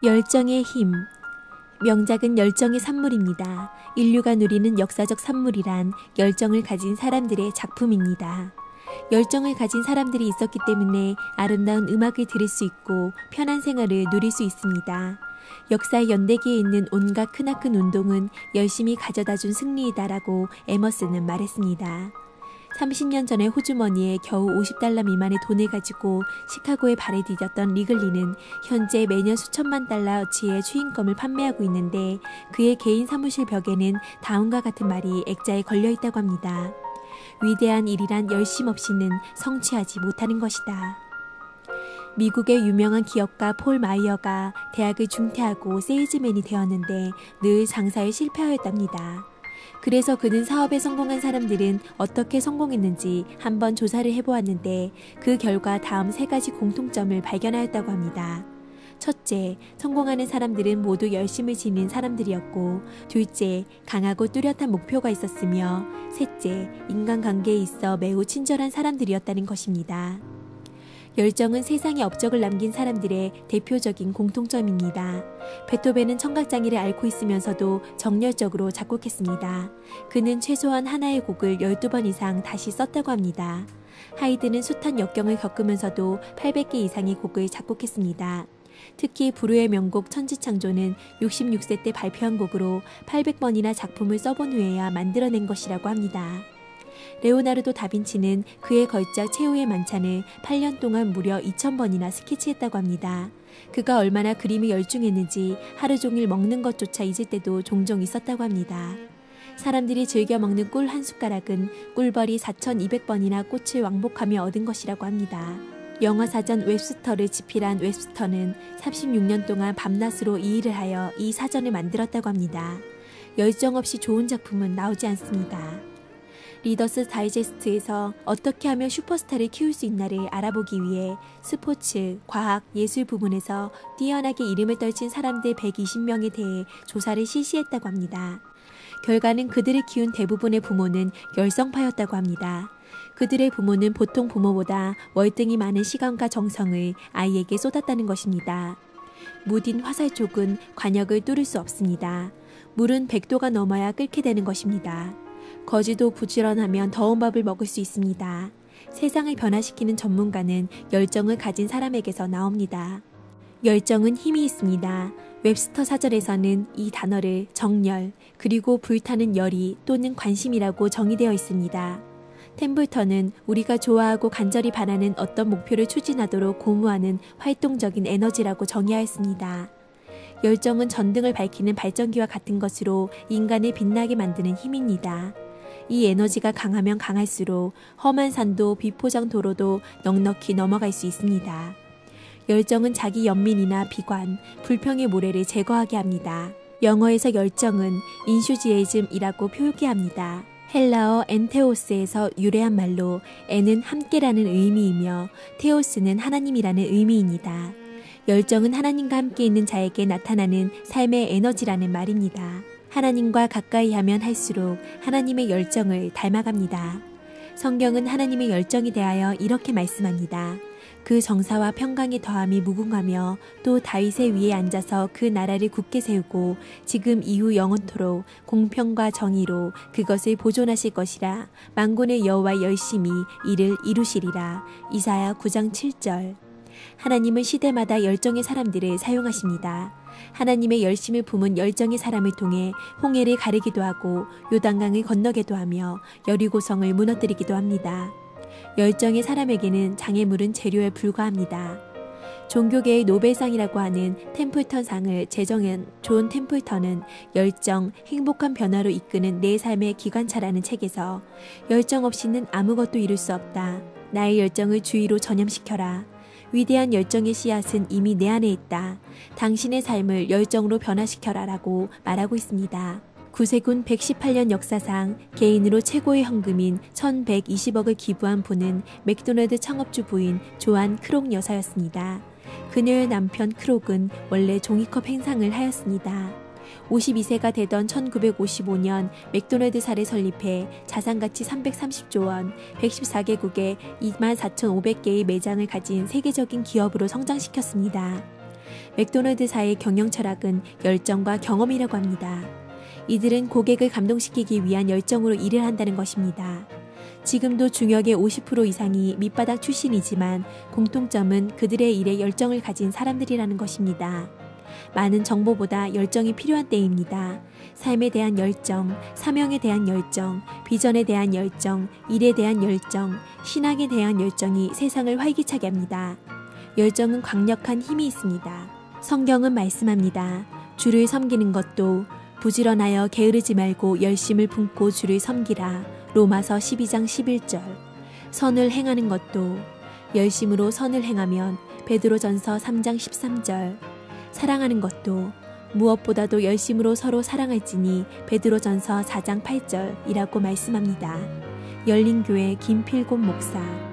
열정의 힘. 명작은 열정의 산물입니다. 인류가 누리는 역사적 산물이란 열정을 가진 사람들의 작품입니다. 열정을 가진 사람들이 있었기 때문에 아름다운 음악을 들을 수 있고 편한 생활을 누릴 수 있습니다. 역사의 연대기에 있는 온갖 크나큰 운동은 열심히 가져다준 승리이다라고 에머슨은 말했습니다. 30년 전에 호주머니에 겨우 $50 미만의 돈을 가지고 시카고에 발을 디뎠던 리글리는 현재 매년 수천만 달러어치의 추인검을 판매하고 있는데 그의 개인 사무실 벽에는 다음과 같은 말이 액자에 걸려있다고 합니다. 위대한 일이란 열심 없이는 성취하지 못하는 것이다. 미국의 유명한 기업가 폴 마이어가 대학을 중퇴하고 세일즈맨이 되었는데 늘 장사에 실패하였답니다. 그래서 그는 사업에 성공한 사람들은 어떻게 성공했는지 한번 조사를 해보았는데 그 결과 다음 3가지 공통점을 발견하였다고 합니다. 첫째, 성공하는 사람들은 모두 열심을 지닌 사람들이었고, 둘째, 강하고 뚜렷한 목표가 있었으며, 셋째, 인간관계에 있어 매우 친절한 사람들이었다는 것입니다. 열정은 세상에 업적을 남긴 사람들의 대표적인 공통점입니다. 베토벤은 청각장애를 앓고 있으면서도 정열적으로 작곡했습니다. 그는 최소한 하나의 곡을 12번 이상 다시 썼다고 합니다. 하이드는 숱한 역경을 겪으면서도 800개 이상의 곡을 작곡했습니다. 특히 불후의 명곡 천지창조는 66세 때 발표한 곡으로 800번이나 작품을 써본 후에야 만들어낸 것이라고 합니다. 레오나르도 다빈치는 그의 걸작 최후의 만찬을 8년 동안 무려 2000번이나 스케치했다고 합니다. 그가 얼마나 그림에 열중했는지 하루 종일 먹는 것조차 잊을 때도 종종 있었다고 합니다. 사람들이 즐겨 먹는 꿀 한 숟가락은 꿀벌이 4200번이나 꽃을 왕복하며 얻은 것이라고 합니다. 영어사전 웹스터를 집필한 웹스터는 36년 동안 밤낮으로 이 일을 하여 이 사전을 만들었다고 합니다. 열정 없이 좋은 작품은 나오지 않습니다. 리더스 다이제스트에서 어떻게 하면 슈퍼스타를 키울 수 있나를 알아보기 위해 스포츠, 과학, 예술 부문에서 뛰어나게 이름을 떨친 사람들 120명에 대해 조사를 실시했다고 합니다. 결과는 그들을 키운 대부분의 부모는 열성파였다고 합니다. 그들의 부모는 보통 부모보다 월등히 많은 시간과 정성을 아이에게 쏟았다는 것입니다. 무딘 화살촉은 관역을 뚫을 수 없습니다. 물은 100도가 넘어야 끓게 되는 것입니다. 거지도 부지런하면 더운 밥을 먹을 수 있습니다. 세상을 변화시키는 전문가는 열정을 가진 사람에게서 나옵니다. 열정은 힘이 있습니다. 웹스터 사전에서는 이 단어를 정열, 그리고 불타는 열이 또는 관심이라고 정의되어 있습니다. 템플턴은 우리가 좋아하고 간절히 바라는 어떤 목표를 추진하도록 고무하는 활동적인 에너지라고 정의하였습니다. 열정은 전등을 밝히는 발전기와 같은 것으로 인간을 빛나게 만드는 힘입니다. 이 에너지가 강하면 강할수록 험한 산도 비포장 도로도 넉넉히 넘어갈 수 있습니다. 열정은 자기 연민이나 비관, 불평의 모래를 제거하게 합니다. 영어에서 열정은 인슈지에즘이라고 표기합니다. 헬라어 엔테오스에서 유래한 말로 엔은 함께라는 의미이며 테오스는 하나님이라는 의미입니다. 열정은 하나님과 함께 있는 자에게 나타나는 삶의 에너지라는 말입니다. 하나님과 가까이 하면 할수록 하나님의 열정을 닮아갑니다. 성경은 하나님의 열정에 대하여 이렇게 말씀합니다. 그 정사와 평강의 더함이 무궁하며 또 다윗의 위에 앉아서 그 나라를 굳게 세우고 지금 이후 영원토록 공평과 정의로 그것을 보존하실 것이라. 만군의 여호와 열심히 이를 이루시리라. 이사야 9장 7절. 하나님은 시대마다 열정의 사람들을 사용하십니다. 하나님의 열심을 품은 열정의 사람을 통해 홍해를 가르기도 하고 요단강을 건너게도 하며 여리고성을 무너뜨리기도 합니다. 열정의 사람에게는 장애물은 재료에 불과합니다. 종교계의 노벨상이라고 하는 템플턴상을 제정한 존 템플턴은 열정, 행복한 변화로 이끄는 내 삶의 기관차라는 책에서 열정 없이는 아무것도 이룰 수 없다. 나의 열정을 주위로 전염시켜라. 위대한 열정의 씨앗은 이미 내 안에 있다. 당신의 삶을 열정으로 변화시켜라 라고 말하고 있습니다. 구세군 118년 역사상 개인으로 최고의 헌금인 1120억을 기부한 분은 맥도날드 창업주 부인 조안 크록 여사였습니다. 그녀의 남편 크록은 원래 종이컵 행상을 하였습니다. 52세가 되던 1955년 맥도날드사를 설립해 자산가치 330조 원, 114개국에 24,500개의 매장을 가진 세계적인 기업으로 성장시켰습니다. 맥도날드사의 경영 철학은 열정과 경험이라고 합니다. 이들은 고객을 감동시키기 위한 열정으로 일을 한다는 것입니다. 지금도 중역의 50% 이상이 밑바닥 출신이지만 공통점은 그들의 일에 열정을 가진 사람들이라는 것입니다. 많은 정보보다 열정이 필요한 때입니다. 삶에 대한 열정, 사명에 대한 열정, 비전에 대한 열정, 일에 대한 열정, 신앙에 대한 열정이 세상을 활기차게 합니다. 열정은 강력한 힘이 있습니다. 성경은 말씀합니다. 주를 섬기는 것도 부지런하여 게으르지 말고 열심을 품고 주를 섬기라. 로마서 12장 11절. 선을 행하는 것도 열심으로 선을 행하면 베드로전서 3장 13절. 사랑하는 것도 무엇보다도 열심으로 서로 사랑할지니 베드로전서 4장 8절이라고 말씀합니다. 열린교회 김필곤 목사.